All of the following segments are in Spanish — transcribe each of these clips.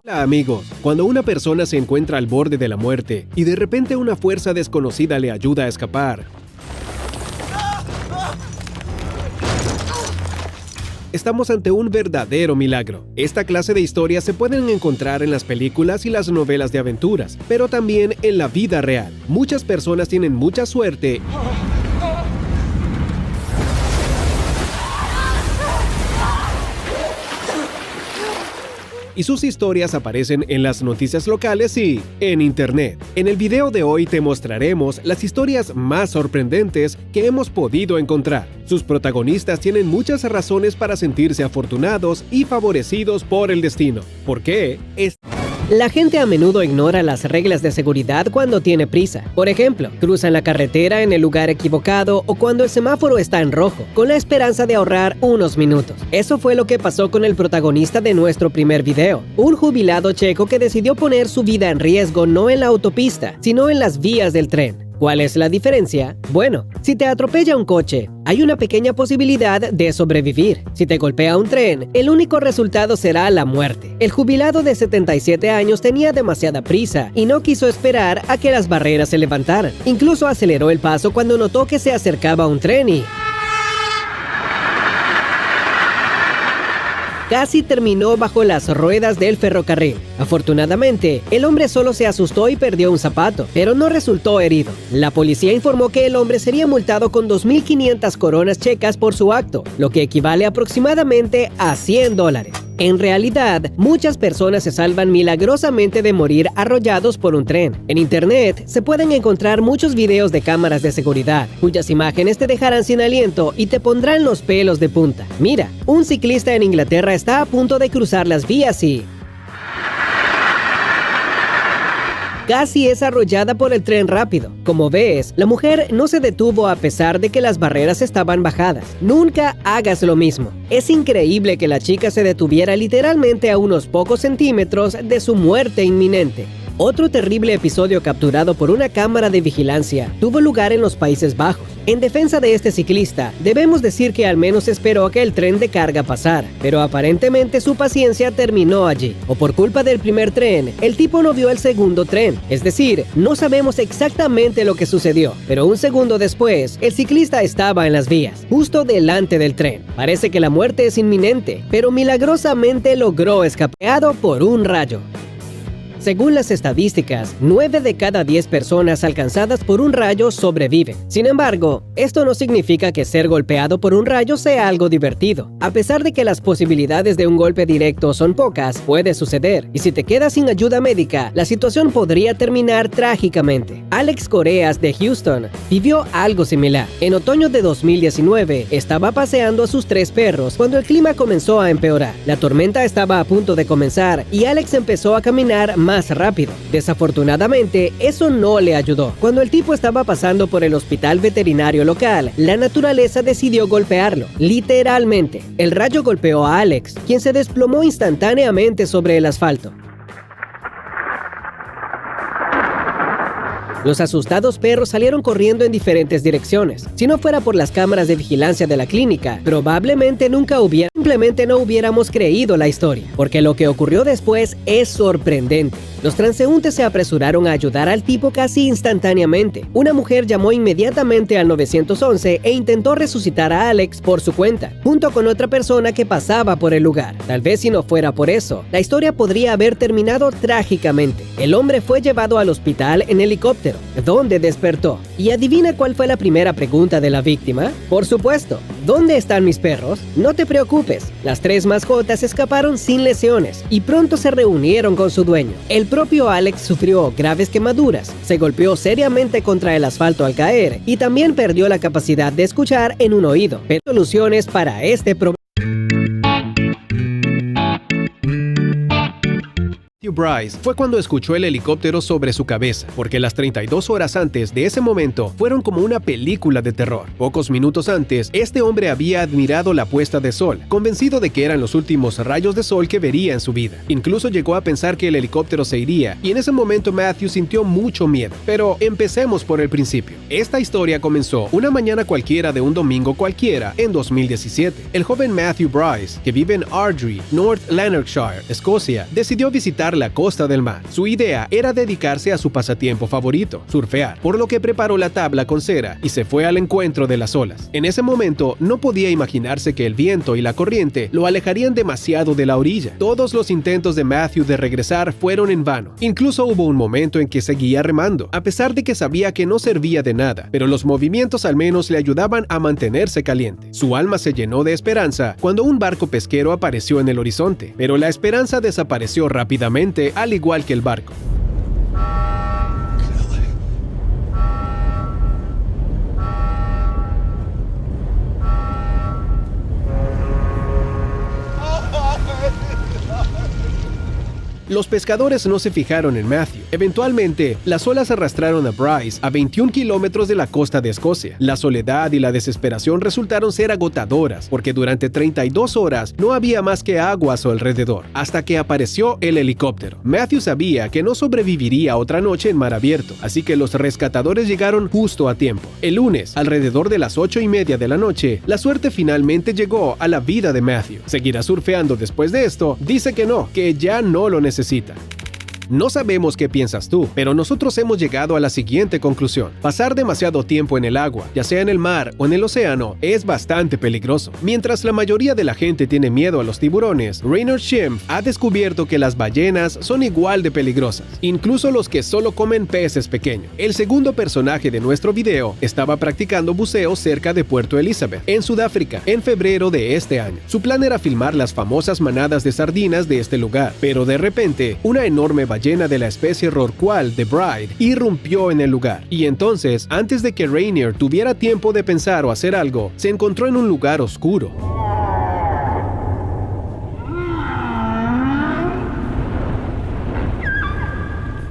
Hola amigos, cuando una persona se encuentra al borde de la muerte y de repente una fuerza desconocida le ayuda a escapar, estamos ante un verdadero milagro. Esta clase de historias se pueden encontrar en las películas y las novelas de aventuras, pero también en la vida real. Muchas personas tienen mucha suerte y sus historias aparecen en las noticias locales y en internet. En el video de hoy te mostraremos las historias más sorprendentes que hemos podido encontrar. Sus protagonistas tienen muchas razones para sentirse afortunados y favorecidos por el destino. ¿Por qué? La gente a menudo ignora las reglas de seguridad cuando tiene prisa. Por ejemplo, cruzan la carretera en el lugar equivocado o cuando el semáforo está en rojo, con la esperanza de ahorrar unos minutos. Eso fue lo que pasó con el protagonista de nuestro primer video, un jubilado checo que decidió poner su vida en riesgo no en la autopista, sino en las vías del tren. ¿Cuál es la diferencia? Bueno, si te atropella un coche, hay una pequeña posibilidad de sobrevivir. Si te golpea un tren, el único resultado será la muerte. El jubilado de 77 años tenía demasiada prisa y no quiso esperar a que las barreras se levantaran. Incluso aceleró el paso cuando notó que se acercaba un tren y casi terminó bajo las ruedas del ferrocarril. Afortunadamente, el hombre solo se asustó y perdió un zapato, pero no resultó herido. La policía informó que el hombre sería multado con 2.500 coronas checas por su acto, lo que equivale aproximadamente a $100. En realidad, muchas personas se salvan milagrosamente de morir arrollados por un tren. En internet se pueden encontrar muchos videos de cámaras de seguridad, cuyas imágenes te dejarán sin aliento y te pondrán los pelos de punta. Mira, un ciclista en Inglaterra está a punto de cruzar las vías y casi es arrollada por el tren rápido. Como ves, la mujer no se detuvo a pesar de que las barreras estaban bajadas. Nunca hagas lo mismo. Es increíble que la chica se detuviera literalmente a unos pocos centímetros de su muerte inminente. Otro terrible episodio capturado por una cámara de vigilancia tuvo lugar en los Países Bajos. En defensa de este ciclista, debemos decir que al menos esperó a que el tren de carga pasara, pero aparentemente su paciencia terminó allí. O por culpa del primer tren, el tipo no vio el segundo tren. Es decir, no sabemos exactamente lo que sucedió, pero un segundo después, el ciclista estaba en las vías, justo delante del tren. Parece que la muerte es inminente, pero milagrosamente logró escapar por un rayo. Según las estadísticas, 9 de cada 10 personas alcanzadas por un rayo sobreviven. Sin embargo, esto no significa que ser golpeado por un rayo sea algo divertido. A pesar de que las posibilidades de un golpe directo son pocas, puede suceder. Y si te quedas sin ayuda médica, la situación podría terminar trágicamente. Alex Coreas de Houston vivió algo similar. En otoño de 2019, estaba paseando a sus 3 perros cuando el clima comenzó a empeorar. La tormenta estaba a punto de comenzar y Alex empezó a caminar más rápido. Desafortunadamente, eso no le ayudó. Cuando el tipo estaba pasando por el hospital veterinario local, la naturaleza decidió golpearlo, literalmente. El rayo golpeó a Alex, quien se desplomó instantáneamente sobre el asfalto. Los asustados perros salieron corriendo en diferentes direcciones. Si no fuera por las cámaras de vigilancia de la clínica, probablemente simplemente no hubiéramos creído la historia, porque lo que ocurrió después es sorprendente. Los transeúntes se apresuraron a ayudar al tipo casi instantáneamente. Una mujer llamó inmediatamente al 911 e intentó resucitar a Alex por su cuenta, junto con otra persona que pasaba por el lugar. Tal vez si no fuera por eso, la historia podría haber terminado trágicamente. El hombre fue llevado al hospital en helicóptero, donde despertó. ¿Y adivina cuál fue la primera pregunta de la víctima? Por supuesto, ¿dónde están mis perros? No te preocupes, las 3 mascotas escaparon sin lesiones y pronto se reunieron con su dueño. El propio Alex sufrió graves quemaduras, se golpeó seriamente contra el asfalto al caer y también perdió la capacidad de escuchar en un oído. Pero soluciones para este problema. Bryce fue cuando escuchó el helicóptero sobre su cabeza, porque las 32 horas antes de ese momento fueron como una película de terror. Pocos minutos antes, este hombre había admirado la puesta de sol, convencido de que eran los últimos rayos de sol que vería en su vida. Incluso llegó a pensar que el helicóptero se iría, y en ese momento Matthew sintió mucho miedo. Pero empecemos por el principio. Esta historia comenzó una mañana cualquiera de un domingo cualquiera en 2017. El joven Matthew Bryce, que vive en Ardrey, North Lanarkshire, Escocia, decidió visitar la costa del mar. Su idea era dedicarse a su pasatiempo favorito, surfear, por lo que preparó la tabla con cera y se fue al encuentro de las olas. En ese momento no podía imaginarse que el viento y la corriente lo alejarían demasiado de la orilla. Todos los intentos de Matthew de regresar fueron en vano. Incluso hubo un momento en que seguía remando, a pesar de que sabía que no servía de nada, pero los movimientos al menos le ayudaban a mantenerse caliente. Su alma se llenó de esperanza cuando un barco pesquero apareció en el horizonte, pero la esperanza desapareció rápidamente, al igual que el barco. Los pescadores no se fijaron en Matthew. Eventualmente, las olas arrastraron a Bryce a 21 kilómetros de la costa de Escocia. La soledad y la desesperación resultaron ser agotadoras, porque durante 32 horas no había más que agua a su alrededor, hasta que apareció el helicóptero. Matthew sabía que no sobreviviría otra noche en mar abierto, así que los rescatadores llegaron justo a tiempo. El lunes, alrededor de las 8:30 de la noche, la suerte finalmente llegó a la vida de Matthew. ¿Seguirá surfeando después de esto? Dice que no, que ya no lo necesita. No sabemos qué piensas tú, pero nosotros hemos llegado a la siguiente conclusión. Pasar demasiado tiempo en el agua, ya sea en el mar o en el océano, es bastante peligroso. Mientras la mayoría de la gente tiene miedo a los tiburones, Raynor Schimpf ha descubierto que las ballenas son igual de peligrosas, incluso los que solo comen peces pequeños. El segundo personaje de nuestro video estaba practicando buceo cerca de Puerto Elizabeth, en Sudáfrica, en febrero de este año. Su plan era filmar las famosas manadas de sardinas de este lugar, pero de repente, una enorme ballena de la especie rorcual de Bride irrumpió en el lugar. Y entonces, antes de que Rainier tuviera tiempo de pensar o hacer algo, se encontró en un lugar oscuro.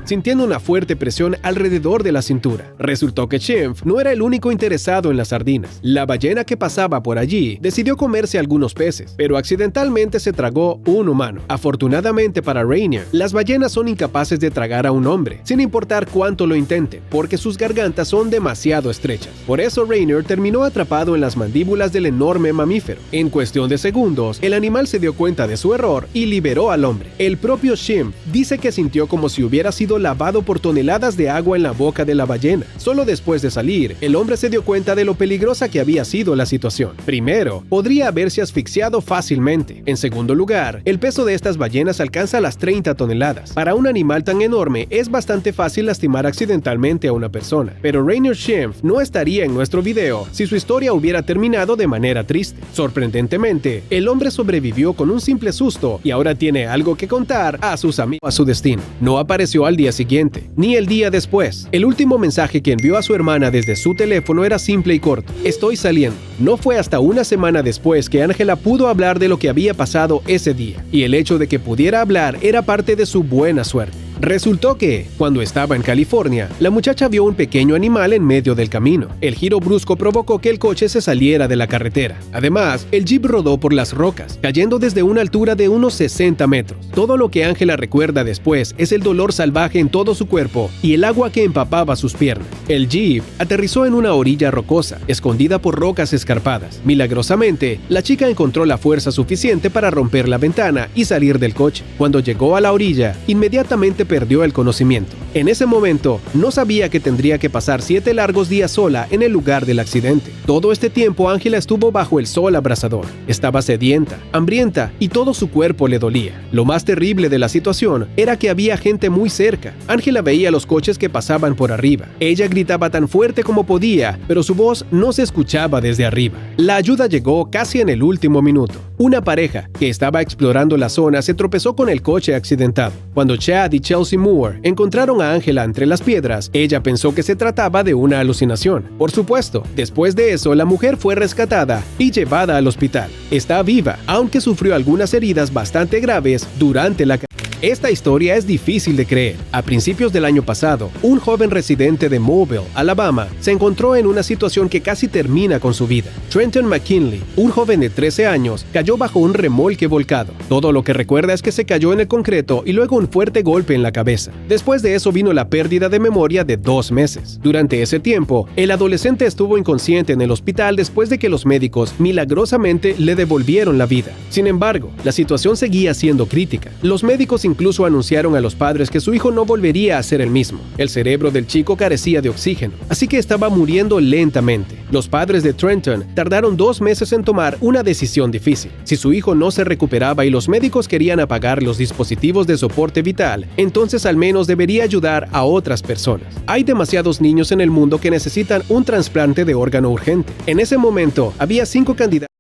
sintiendo una fuerte presión alrededor de la cintura. Resultó que Schimpf no era el único interesado en las sardinas. La ballena que pasaba por allí decidió comerse algunos peces, pero accidentalmente se tragó un humano. Afortunadamente para Rainier, las ballenas son incapaces de tragar a un hombre, sin importar cuánto lo intenten, porque sus gargantas son demasiado estrechas. Por eso Rainier terminó atrapado en las mandíbulas del enorme mamífero. En cuestión de segundos, el animal se dio cuenta de su error y liberó al hombre. El propio Schimpf dice que sintió como si hubiera sido lavado por toneladas de agua en la boca de la ballena. Solo después de salir, el hombre se dio cuenta de lo peligrosa que había sido la situación. Primero, podría haberse asfixiado fácilmente. En segundo lugar, el peso de estas ballenas alcanza las 30 toneladas. Para un animal tan enorme, es bastante fácil lastimar accidentalmente a una persona. Pero Rainier Schimpf no estaría en nuestro video si su historia hubiera terminado de manera triste. Sorprendentemente, el hombre sobrevivió con un simple susto y ahora tiene algo que contar a sus amigos a su destino. No apareció al día siguiente, ni el día después. El último mensaje que envió a su hermana desde su teléfono era simple y corto: estoy saliendo. No fue hasta una semana después que Angela pudo hablar de lo que había pasado ese día, y el hecho de que pudiera hablar era parte de su buena suerte. Resultó que, cuando estaba en California, la muchacha vio un pequeño animal en medio del camino. El giro brusco provocó que el coche se saliera de la carretera. Además, el jeep rodó por las rocas, cayendo desde una altura de unos 60 metros. Todo lo que Angela recuerda después es el dolor salvaje en todo su cuerpo y el agua que empapaba sus piernas. El jeep aterrizó en una orilla rocosa, escondida por rocas escarpadas. Milagrosamente, la chica encontró la fuerza suficiente para romper la ventana y salir del coche. Cuando llegó a la orilla, inmediatamente perdió el conocimiento. En ese momento, no sabía que tendría que pasar 7 largos días sola en el lugar del accidente. Todo este tiempo, Angela estuvo bajo el sol abrasador. Estaba sedienta, hambrienta y todo su cuerpo le dolía. Lo más terrible de la situación era que había gente muy cerca. Angela veía los coches que pasaban por arriba. Ella gritaba tan fuerte como podía, pero su voz no se escuchaba desde arriba. La ayuda llegó casi en el último minuto. Una pareja que estaba explorando la zona se tropezó con el coche accidentado. Cuando Chad y Chelsea Moore encontraron a Angela entre las piedras, ella pensó que se trataba de una alucinación. Por supuesto, después de eso, la mujer fue rescatada y llevada al hospital. Está viva, aunque sufrió algunas heridas bastante graves durante la caída. Esta historia es difícil de creer. A principios del año pasado, un joven residente de Mobile, Alabama, se encontró en una situación que casi termina con su vida. Trenton McKinley, un joven de 13 años, cayó bajo un remolque volcado. Todo lo que recuerda es que se cayó en el concreto y luego un fuerte golpe en la cabeza. Después de eso vino la pérdida de memoria de 2 meses. Durante ese tiempo, el adolescente estuvo inconsciente en el hospital después de que los médicos milagrosamente le devolvieron la vida. Sin embargo, la situación seguía siendo crítica. Los médicos incluso anunciaron a los padres que su hijo no volvería a ser el mismo. El cerebro del chico carecía de oxígeno, así que estaba muriendo lentamente. Los padres de Trenton tardaron 2 meses en tomar una decisión difícil. Si su hijo no se recuperaba y los médicos querían apagar los dispositivos de soporte vital, entonces al menos debería ayudar a otras personas. Hay demasiados niños en el mundo que necesitan un trasplante de órgano urgente. En ese momento, había 5 candidatos